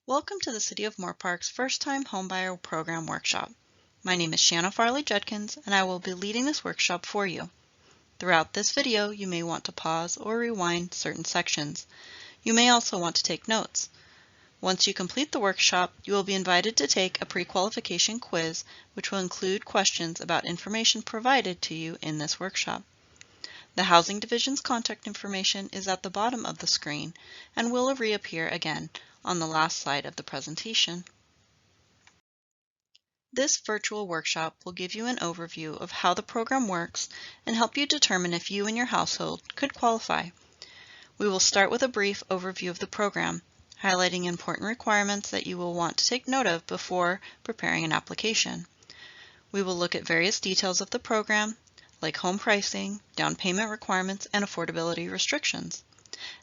Welcome to the City of Moorpark's first-time homebuyer program workshop. My name is Shanna Farley-Judkins, and I will be leading this workshop for you. Throughout this video, you may want to pause or rewind certain sections. You may also want to take notes. Once you complete the workshop, you will be invited to take a pre-qualification quiz, which will include questions about information provided to you in this workshop. The Housing Division's contact information is at the bottom of the screen and will reappear again on the last slide of the presentation. This virtual workshop will give you an overview of how the program works and help you determine if you and your household could qualify. We will start with a brief overview of the program, highlighting important requirements that you will want to take note of before preparing an application. We will look at various details of the program, like home pricing, down payment requirements, and affordability restrictions.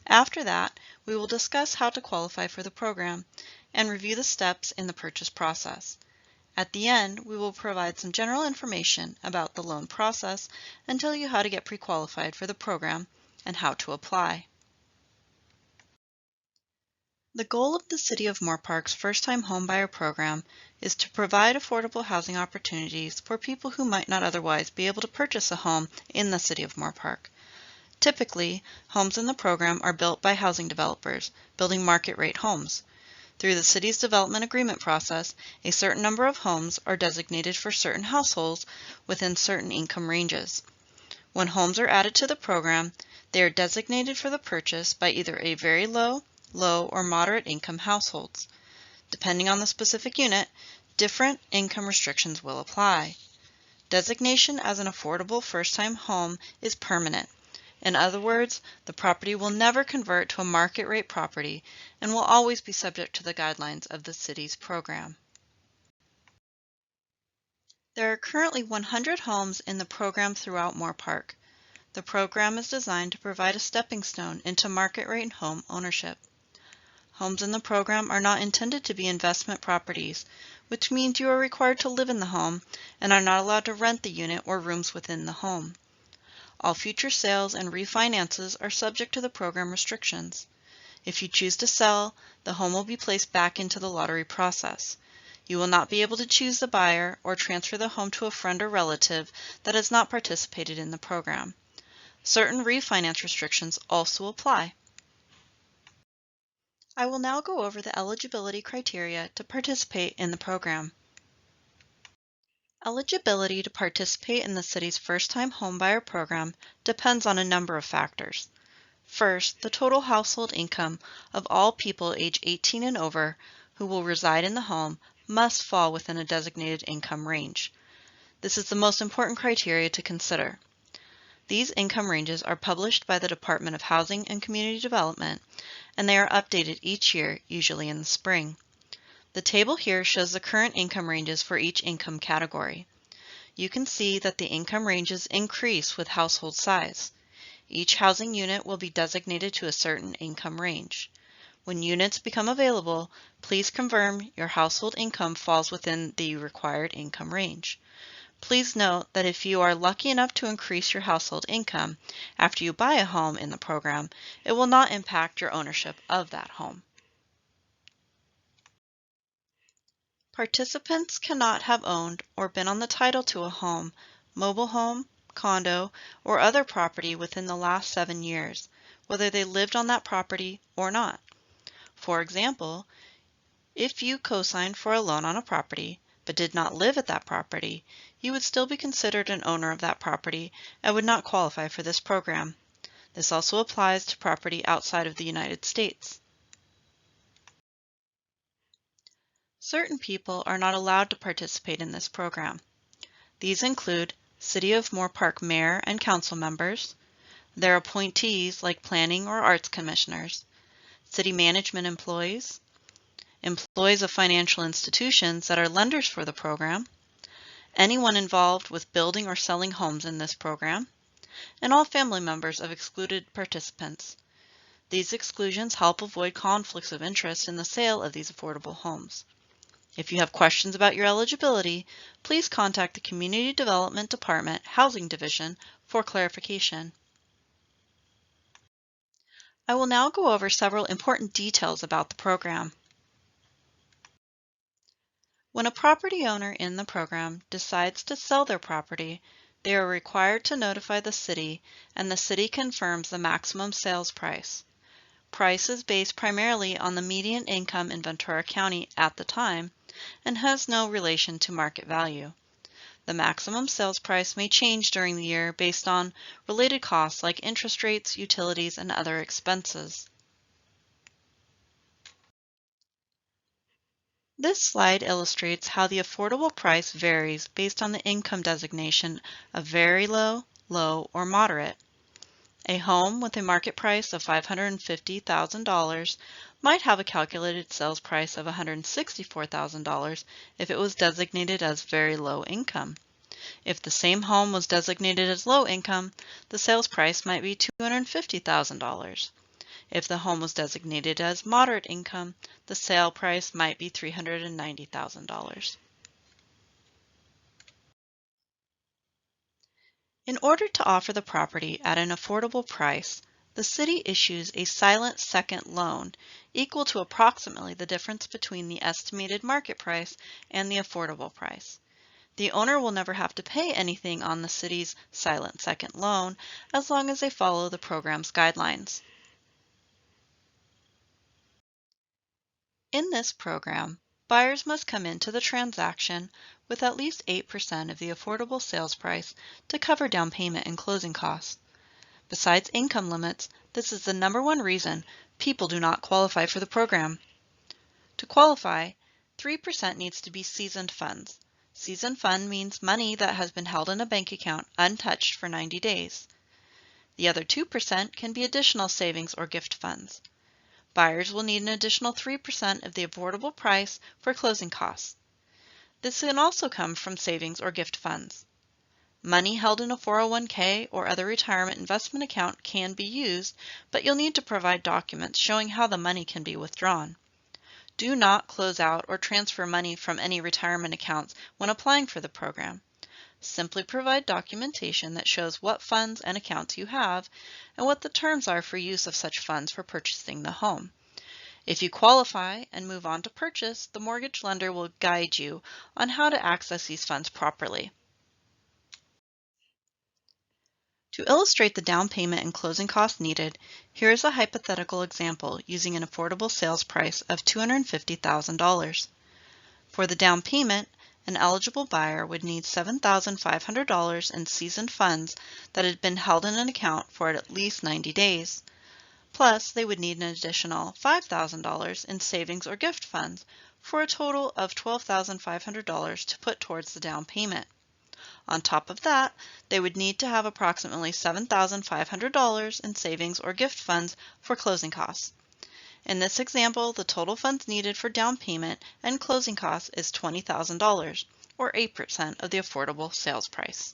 After that, we will discuss how to qualify for the program and review the steps in the purchase process. At the end, we will provide some general information about the loan process and tell you how to get pre-qualified for the program and how to apply. The goal of the City of Moorpark's first-time homebuyer program is to provide affordable housing opportunities for people who might not otherwise be able to purchase a home in the City of Moorpark. Typically, homes in the program are built by housing developers, building market-rate homes. Through the city's development agreement process, a certain number of homes are designated for certain households within certain income ranges. When homes are added to the program, they are designated for the purchase by either a very low, or moderate income households. Depending on the specific unit, different income restrictions will apply. Designation as an affordable first-time home is permanent. In other words, the property will never convert to a market-rate property and will always be subject to the guidelines of the city's program. There are currently 100 homes in the program throughout Moorpark. The program is designed to provide a stepping stone into market-rate home ownership. Homes in the program are not intended to be investment properties, which means you are required to live in the home and are not allowed to rent the unit or rooms within the home. All future sales and refinances are subject to the program restrictions. If you choose to sell, the home will be placed back into the lottery process. You will not be able to choose the buyer or transfer the home to a friend or relative that has not participated in the program. Certain refinance restrictions also apply. I will now go over the eligibility criteria to participate in the program. Eligibility to participate in the city's first-time homebuyer program depends on a number of factors. First, the total household income of all people age 18 and over who will reside in the home must fall within a designated income range. This is the most important criteria to consider. These income ranges are published by the Department of Housing and Community Development, and they are updated each year, usually in the spring. The table here shows the current income ranges for each income category. You can see that the income ranges increase with household size. Each housing unit will be designated to a certain income range. When units become available, please confirm your household income falls within the required income range. Please note that if you are lucky enough to increase your household income after you buy a home in the program, it will not impact your ownership of that home. Participants cannot have owned or been on the title to a home, mobile home, condo, or other property within the last 7 years, whether they lived on that property or not. For example, if you co-signed for a loan on a property but did not live at that property, you would still be considered an owner of that property and would not qualify for this program. This also applies to property outside of the United States. Certain people are not allowed to participate in this program. These include City of Moorpark Mayor and Council members, their appointees like planning or arts commissioners, city management employees, employees of financial institutions that are lenders for the program, anyone involved with building or selling homes in this program, and all family members of excluded participants. These exclusions help avoid conflicts of interest in the sale of these affordable homes. If you have questions about your eligibility, please contact the Community Development Department Housing Division for clarification. I will now go over several important details about the program. When a property owner in the program decides to sell their property, they are required to notify the city, and the city confirms the maximum sales price. Price is based primarily on the median income in Ventura County at the time and has no relation to market value. The maximum sales price may change during the year based on related costs like interest rates, utilities, and other expenses. This slide illustrates how the affordable price varies based on the income designation of very low, low, or moderate. A home with a market price of $550,000 might have a calculated sales price of $164,000 if it was designated as very low income. If the same home was designated as low income, the sales price might be $250,000. If the home was designated as moderate income, the sale price might be $390,000. In order to offer the property at an affordable price, the city issues a silent second loan equal to approximately the difference between the estimated market price and the affordable price. The owner will never have to pay anything on the city's silent second loan as long as they follow the program's guidelines. In this program, buyers must come into the transaction with at least 8% of the affordable sales price to cover down payment and closing costs. Besides income limits, this is the #1 reason people do not qualify for the program. To qualify, 3% needs to be seasoned funds. Seasoned fund means money that has been held in a bank account untouched for 90 days. The other 2% can be additional savings or gift funds. Buyers will need an additional 3% of the affordable price for closing costs. This can also come from savings or gift funds. Money held in a 401k or other retirement investment account can be used, but you'll need to provide documents showing how the money can be withdrawn. Do not close out or transfer money from any retirement accounts when applying for the program. Simply provide documentation that shows what funds and accounts you have and what the terms are for use of such funds for purchasing the home. If you qualify and move on to purchase, the mortgage lender will guide you on how to access these funds properly. To illustrate the down payment and closing costs needed, here is a hypothetical example using an affordable sales price of $250,000. For the down payment, an eligible buyer would need $7,500 in seasoned funds that had been held in an account for at least 90 days. Plus, they would need an additional $5,000 in savings or gift funds for a total of $12,500 to put towards the down payment. On top of that, they would need to have approximately $7,500 in savings or gift funds for closing costs. In this example, the total funds needed for down payment and closing costs is $20,000, or 8% of the affordable sales price.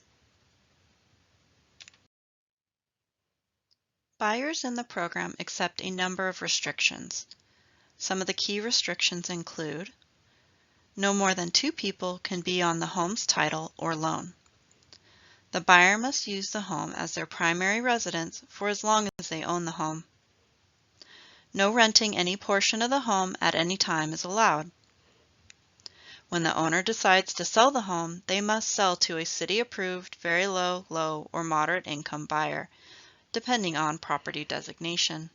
Buyers in the program accept a number of restrictions. Some of the key restrictions include: no more than 2 people can be on the home's title or loan. The buyer must use the home as their primary residence for as long as they own the home. No renting any portion of the home at any time is allowed. When the owner decides to sell the home, they must sell to a city-approved very low, low, or moderate income buyer, depending on property designation.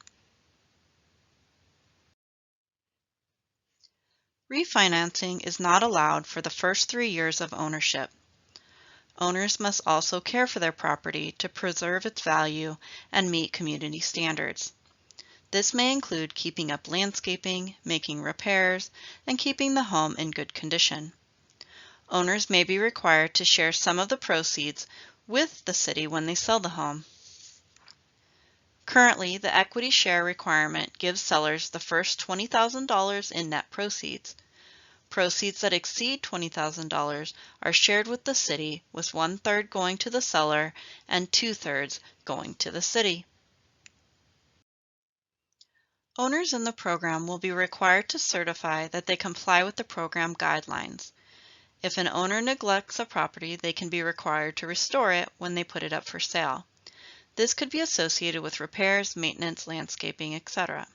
Refinancing is not allowed for the first 3 years of ownership. Owners must also care for their property to preserve its value and meet community standards. This may include keeping up landscaping, making repairs, and keeping the home in good condition. Owners may be required to share some of the proceeds with the city when they sell the home. Currently, the equity share requirement gives sellers the first $20,000 in net proceeds. Proceeds that exceed $20,000 are shared with the city, with 1/3 going to the seller and 2/3 going to the city. Owners in the program will be required to certify that they comply with the program guidelines. If an owner neglects a property, they can be required to restore it when they put it up for sale. This could be associated with repairs, maintenance, landscaping, etc.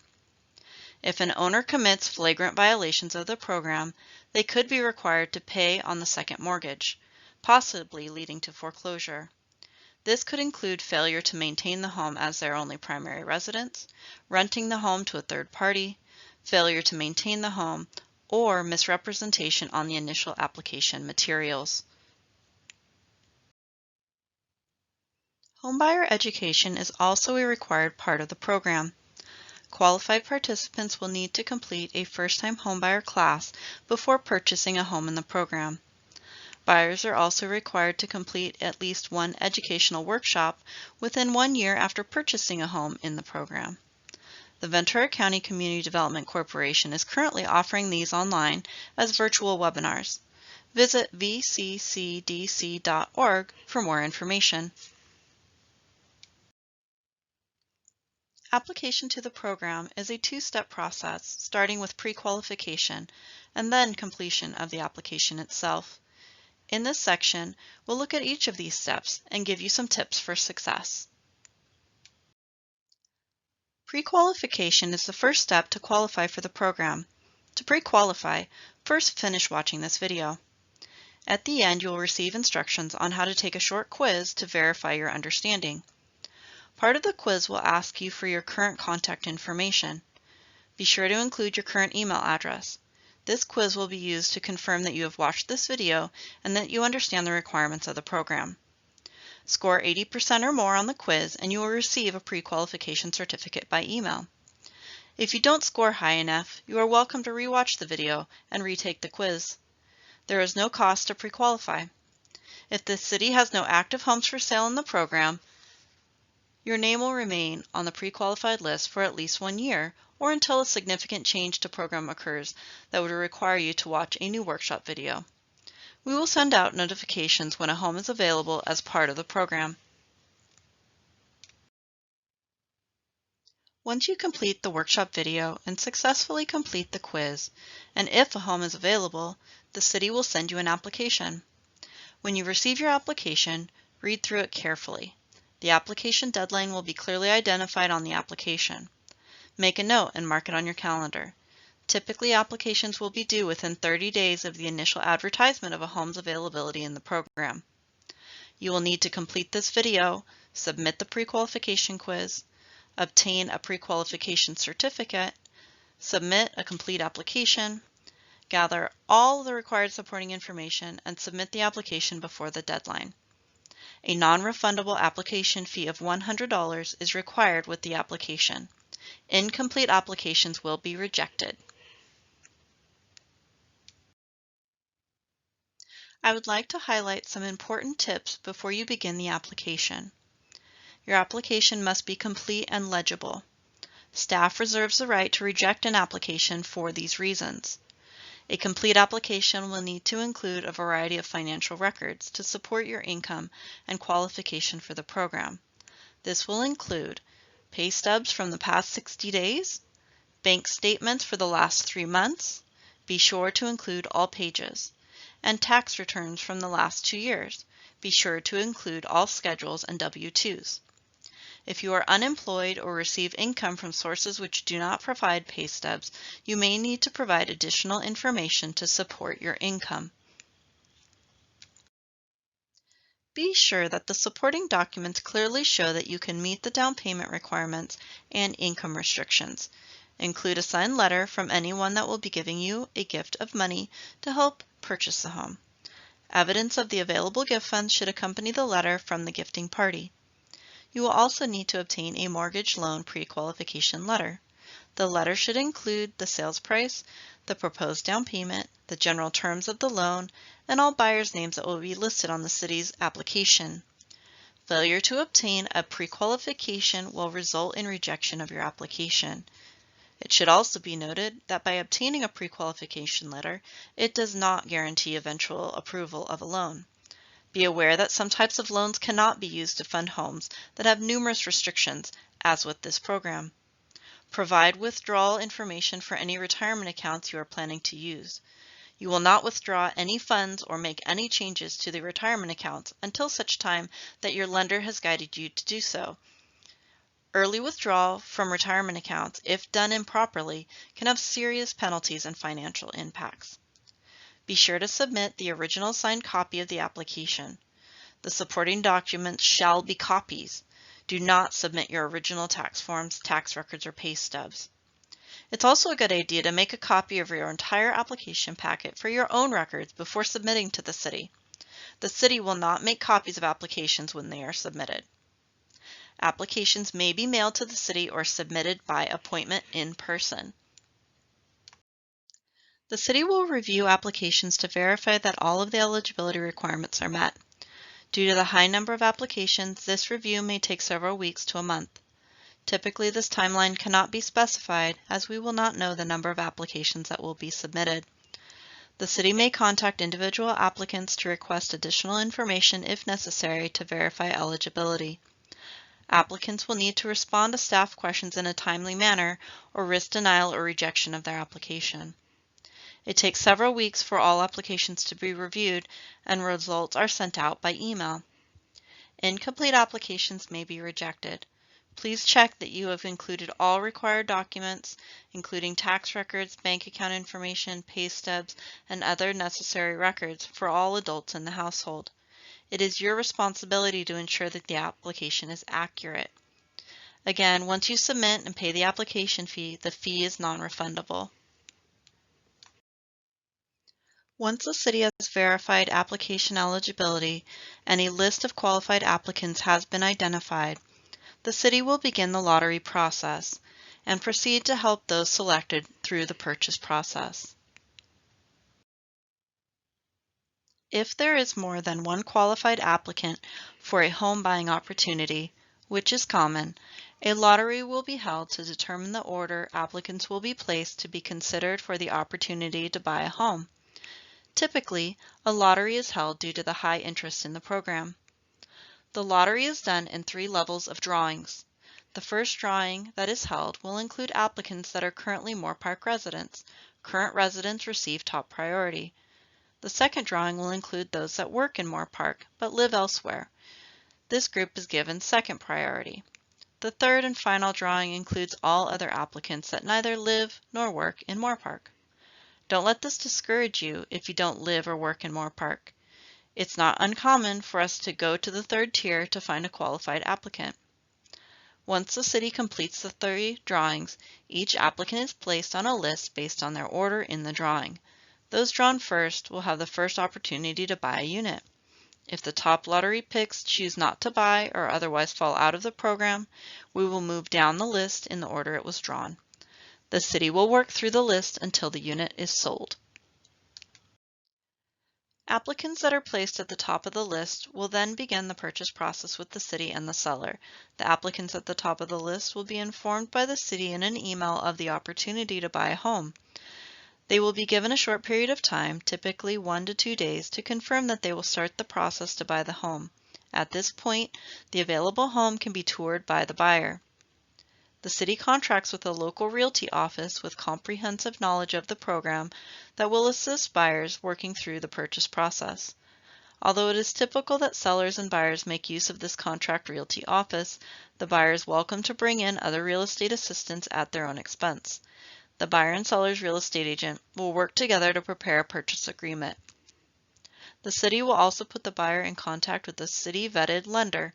If an owner commits flagrant violations of the program, they could be required to pay on the second mortgage, possibly leading to foreclosure. This could include failure to maintain the home as their only primary residence, renting the home to a third party, failure to maintain the home, or misrepresentation on the initial application materials. Homebuyer education is also a required part of the program. Qualified participants will need to complete a first-time homebuyer class before purchasing a home in the program. Buyers are also required to complete at least one educational workshop within 1 year after purchasing a home in the program. The Ventura County Community Development Corporation is currently offering these online as virtual webinars. Visit vccdc.org for more information. Application to the program is a two-step process, starting with pre-qualification and then completion of the application itself. In this section, we'll look at each of these steps and give you some tips for success. Pre-qualification is the first step to qualify for the program. To pre-qualify, first finish watching this video. At the end, you will receive instructions on how to take a short quiz to verify your understanding. Part of the quiz will ask you for your current contact information. Be sure to include your current email address. This quiz will be used to confirm that you have watched this video and that you understand the requirements of the program. Score 80% or more on the quiz and you will receive a pre-qualification certificate by email. If you don't score high enough, you are welcome to rewatch the video and retake the quiz. There is no cost to pre-qualify. If the city has no active homes for sale in the program, your name will remain on the pre-qualified list for at least 1 year or until a significant change to program occurs that would require you to watch a new workshop video. We will send out notifications when a home is available as part of the program. Once you complete the workshop video and successfully complete the quiz, and if a home is available, the city will send you an application. When you receive your application, read through it carefully. The application deadline will be clearly identified on the application. Make a note and mark it on your calendar. Typically, applications will be due within 30 days of the initial advertisement of a home's availability in the program. You will need to complete this video, submit the pre-qualification quiz, obtain a pre-qualification certificate, submit a complete application, gather all the required supporting information, and submit the application before the deadline. A non-refundable application fee of $100 is required with the application. Incomplete applications will be rejected. I would like to highlight some important tips before you begin the application. Your application must be complete and legible. Staff reserves the right to reject an application for these reasons. A complete application will need to include a variety of financial records to support your income and qualification for the program. This will include pay stubs from the past 60 days, bank statements for the last 3 months, be sure to include all pages, and tax returns from the last 2 years. Be sure to include all schedules and W-2s. If you are unemployed or receive income from sources which do not provide pay stubs, you may need to provide additional information to support your income. Be sure that the supporting documents clearly show that you can meet the down payment requirements and income restrictions. Include a signed letter from anyone that will be giving you a gift of money to help purchase the home. Evidence of the available gift funds should accompany the letter from the gifting party. You will also need to obtain a mortgage loan pre-qualification letter. The letter should include the sales price, the proposed down payment, the general terms of the loan, and all buyers' names that will be listed on the city's application. Failure to obtain a pre-qualification will result in rejection of your application. It should also be noted that by obtaining a pre-qualification letter, it does not guarantee eventual approval of a loan. Be aware that some types of loans cannot be used to fund homes that have numerous restrictions, as with this program. Provide withdrawal information for any retirement accounts you are planning to use. You will not withdraw any funds or make any changes to the retirement accounts until such time that your lender has guided you to do so. Early withdrawal from retirement accounts, if done improperly, can have serious penalties and financial impacts. Be sure to submit the original signed copy of the application. The supporting documents shall be copies. Do not submit your original tax forms, tax records, or pay stubs. It's also a good idea to make a copy of your entire application packet for your own records before submitting to the city. The city will not make copies of applications when they are submitted. Applications may be mailed to the city or submitted by appointment in person. The city will review applications to verify that all of the eligibility requirements are met. Due to the high number of applications, this review may take several weeks to a month. Typically, this timeline cannot be specified as we will not know the number of applications that will be submitted. The city may contact individual applicants to request additional information if necessary to verify eligibility. Applicants will need to respond to staff questions in a timely manner or risk denial or rejection of their application. It takes several weeks for all applications to be reviewed and results are sent out by email. Incomplete applications may be rejected. Please check that you have included all required documents, including tax records, bank account information, pay stubs, and other necessary records for all adults in the household. It is your responsibility to ensure that the application is accurate. Again, once you submit and pay the application fee, the fee is non-refundable. Once the city has verified application eligibility and a list of qualified applicants has been identified, the city will begin the lottery process and proceed to help those selected through the purchase process. If there is more than one qualified applicant for a home buying opportunity, which is common, a lottery will be held to determine the order applicants will be placed to be considered for the opportunity to buy a home. Typically, a lottery is held due to the high interest in the program. The lottery is done in 3 levels of drawings. The first drawing that is held will include applicants that are currently Moorpark residents. Current residents receive top priority. The second drawing will include those that work in Moorpark but live elsewhere. This group is given second priority. The third and final drawing includes all other applicants that neither live nor work in Moorpark. Don't let this discourage you if you don't live or work in Moorpark. It's not uncommon for us to go to the third tier to find a qualified applicant. Once the city completes the 3 drawings, each applicant is placed on a list based on their order in the drawing. Those drawn first will have the first opportunity to buy a unit. If the top lottery picks choose not to buy or otherwise fall out of the program, we will move down the list in the order it was drawn. The city will work through the list until the unit is sold. Applicants that are placed at the top of the list will then begin the purchase process with the city and the seller. The applicants at the top of the list will be informed by the city in an email of the opportunity to buy a home. They will be given a short period of time, typically 1 to 2 days, to confirm that they will start the process to buy the home. At this point, the available home can be toured by the buyer. The city contracts with a local realty office with comprehensive knowledge of the program that will assist buyers working through the purchase process. Although it is typical that sellers and buyers make use of this contract realty office, the buyer is welcome to bring in other real estate assistants at their own expense. The buyer and seller's real estate agent will work together to prepare a purchase agreement. The city will also put the buyer in contact with a city-vetted lender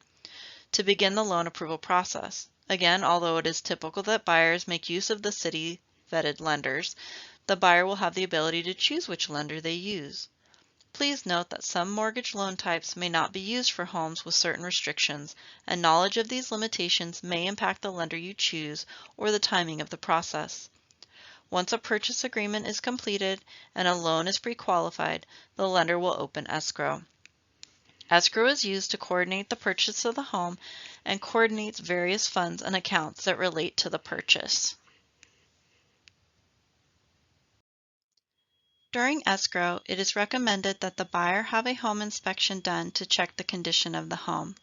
to begin the loan approval process. Again, although it is typical that buyers make use of the city-vetted lenders, the buyer will have the ability to choose which lender they use. Please note that some mortgage loan types may not be used for homes with certain restrictions, and knowledge of these limitations may impact the lender you choose or the timing of the process. Once a purchase agreement is completed and a loan is pre-qualified, the lender will open escrow. Escrow is used to coordinate the purchase of the home and coordinates various funds and accounts that relate to the purchase. During escrow, it is recommended that the buyer have a home inspection done to check the condition of the home.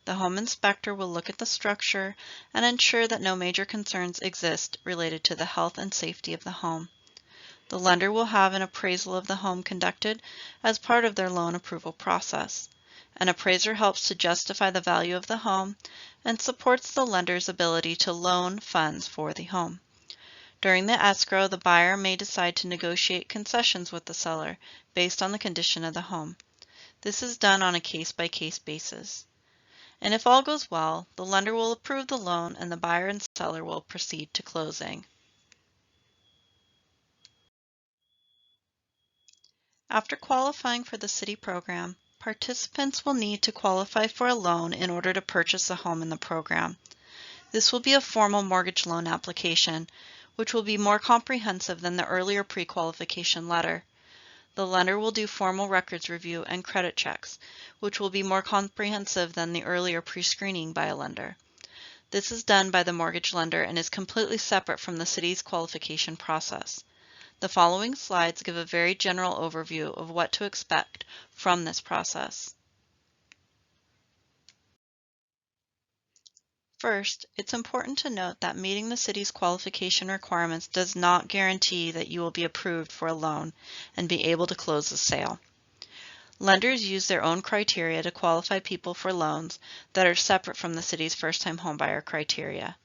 The home inspector will look at the structure and ensure that no major concerns exist related to the health and safety of the home. The lender will have an appraisal of the home conducted as part of their loan approval process. An appraiser helps to justify the value of the home and supports the lender's ability to loan funds for the home. During the escrow, the buyer may decide to negotiate concessions with the seller based on the condition of the home. This is done on a case-by-case basis. And if all goes well, the lender will approve the loan and the buyer and seller will proceed to closing. After qualifying for the city program, participants will need to qualify for a loan in order to purchase a home in the program. This will be a formal mortgage loan application, which will be more comprehensive than the earlier pre-qualification letter. The lender will do formal records review and credit checks, which will be more comprehensive than the earlier pre-screening by a lender. This is done by the mortgage lender and is completely separate from the city's qualification process. The following slides give a very general overview of what to expect from this process. First, it's important to note that meeting the city's qualification requirements does not guarantee that you will be approved for a loan and be able to close the sale. Lenders use their own criteria to qualify people for loans that are separate from the city's first-time homebuyer criteria.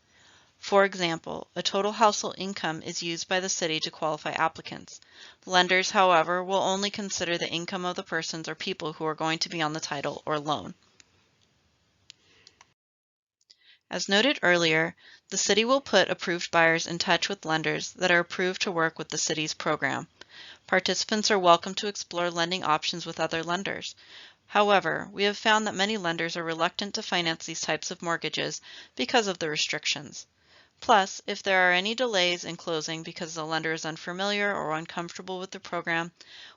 For example, a total household income is used by the city to qualify applicants. Lenders, however, will only consider the income of the persons or people who are going to be on the title or loan. As noted earlier, the city will put approved buyers in touch with lenders that are approved to work with the city's program. Participants are welcome to explore lending options with other lenders. However, we have found that many lenders are reluctant to finance these types of mortgages because of the restrictions. Plus, if there are any delays in closing because the lender is unfamiliar or uncomfortable with the program,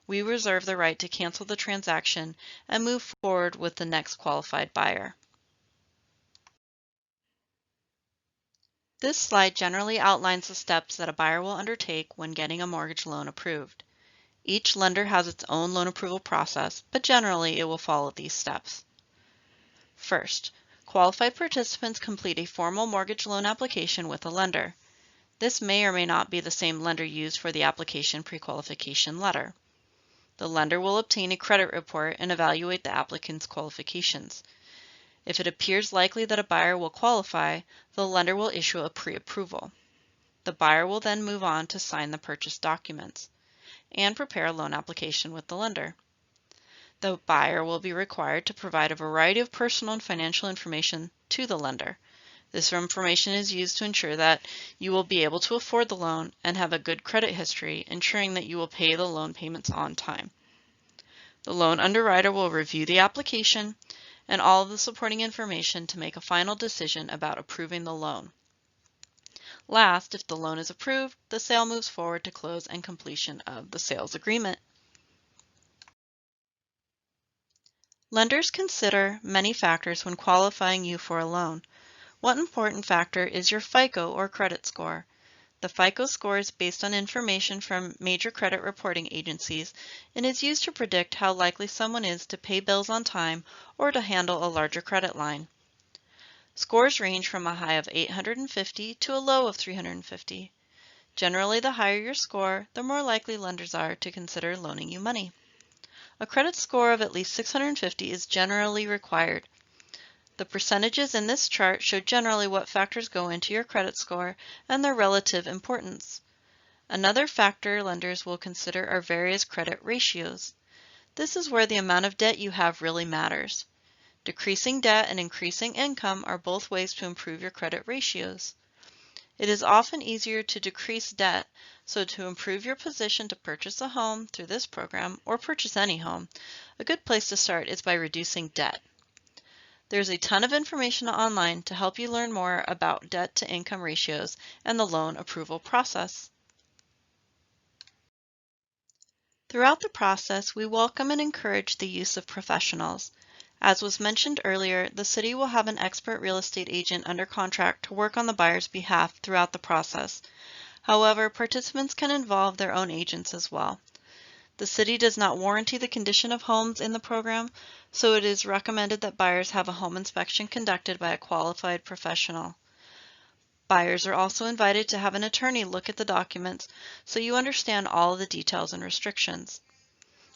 we reserve the right to cancel the transaction and move forward with the next qualified buyer. This slide generally outlines the steps that a buyer will undertake when getting a mortgage loan approved. Each lender has its own loan approval process, but generally it will follow these steps. First, qualified participants complete a formal mortgage loan application with a lender. This may or may not be the same lender used for the application pre-qualification letter. The lender will obtain a credit report and evaluate the applicant's qualifications. If it appears likely that a buyer will qualify, the lender will issue a pre-approval. The buyer will then move on to sign the purchase documents and prepare a loan application with the lender. The buyer will be required to provide a variety of personal and financial information to the lender. This information is used to ensure that you will be able to afford the loan and have a good credit history, ensuring that you will pay the loan payments on time. The loan underwriter will review the application and all of the supporting information to make a final decision about approving the loan. Last, if the loan is approved, the sale moves forward to close and completion of the sales agreement. Lenders consider many factors when qualifying you for a loan. One important factor is your FICO or credit score. The FICO score is based on information from major credit reporting agencies and is used to predict how likely someone is to pay bills on time or to handle a larger credit line. Scores range from a high of 850 to a low of 350. Generally, the higher your score, the more likely lenders are to consider loaning you money. A credit score of at least 650 is generally required. The percentages in this chart show generally what factors go into your credit score and their relative importance. Another factor lenders will consider are various credit ratios. This is where the amount of debt you have really matters. Decreasing debt and increasing income are both ways to improve your credit ratios. It is often easier to decrease debt, so to improve your position to purchase a home through this program or purchase any home, a good place to start is by reducing debt. There's a ton of information online to help you learn more about debt-to-income ratios and the loan approval process. Throughout the process, we welcome and encourage the use of professionals. As was mentioned earlier, the city will have an expert real estate agent under contract to work on the buyer's behalf throughout the process. However, participants can involve their own agents as well. The city does not warranty the condition of homes in the program, so it is recommended that buyers have a home inspection conducted by a qualified professional. Buyers are also invited to have an attorney look at the documents so you understand all of the details and restrictions.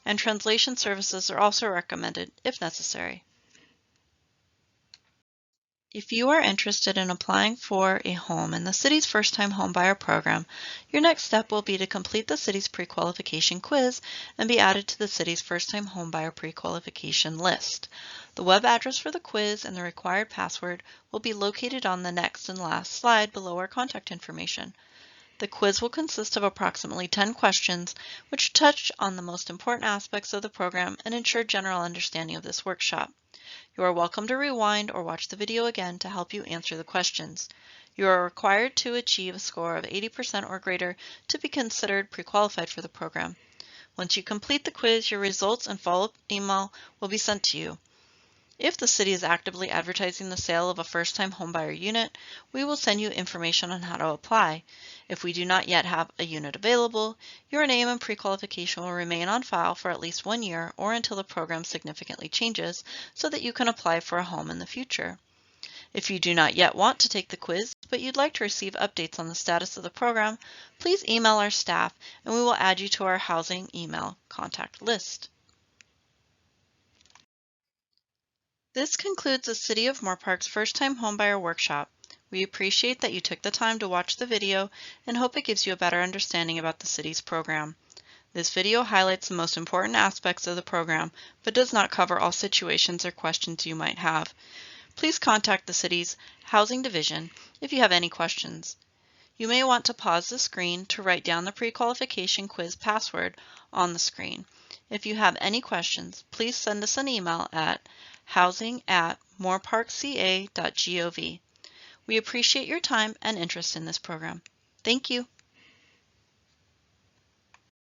And translation services are also recommended if necessary. If you are interested in applying for a home in the city's first-time homebuyer program, your next step will be to complete the city's pre-qualification quiz and be added to the city's first-time homebuyer pre-qualification list. The web address for the quiz and the required password will be located on the next and last slide below our contact information. The quiz will consist of approximately 10 questions, which touch on the most important aspects of the program and ensure general understanding of this workshop. You are welcome to rewind or watch the video again to help you answer the questions. You are required to achieve a score of 80% or greater to be considered pre-qualified for the program. Once you complete the quiz, your results and follow-up email will be sent to you. If the city is actively advertising the sale of a first-time homebuyer unit, we will send you information on how to apply. If we do not yet have a unit available, your name and pre-qualification will remain on file for at least 1 year or until the program significantly changes so that you can apply for a home in the future. If you do not yet want to take the quiz, but you'd like to receive updates on the status of the program, please email our staff and we will add you to our housing email contact list. This concludes the City of Moorpark's first-time homebuyer workshop. We appreciate that you took the time to watch the video and hope it gives you a better understanding about the city's program. This video highlights the most important aspects of the program, but does not cover all situations or questions you might have. Please contact the city's Housing Division if you have any questions. You may want to pause the screen to write down the pre-qualification quiz password on the screen. If you have any questions, please send us an email at housing@moorparkca.gov. We appreciate your time and interest in this program. Thank you.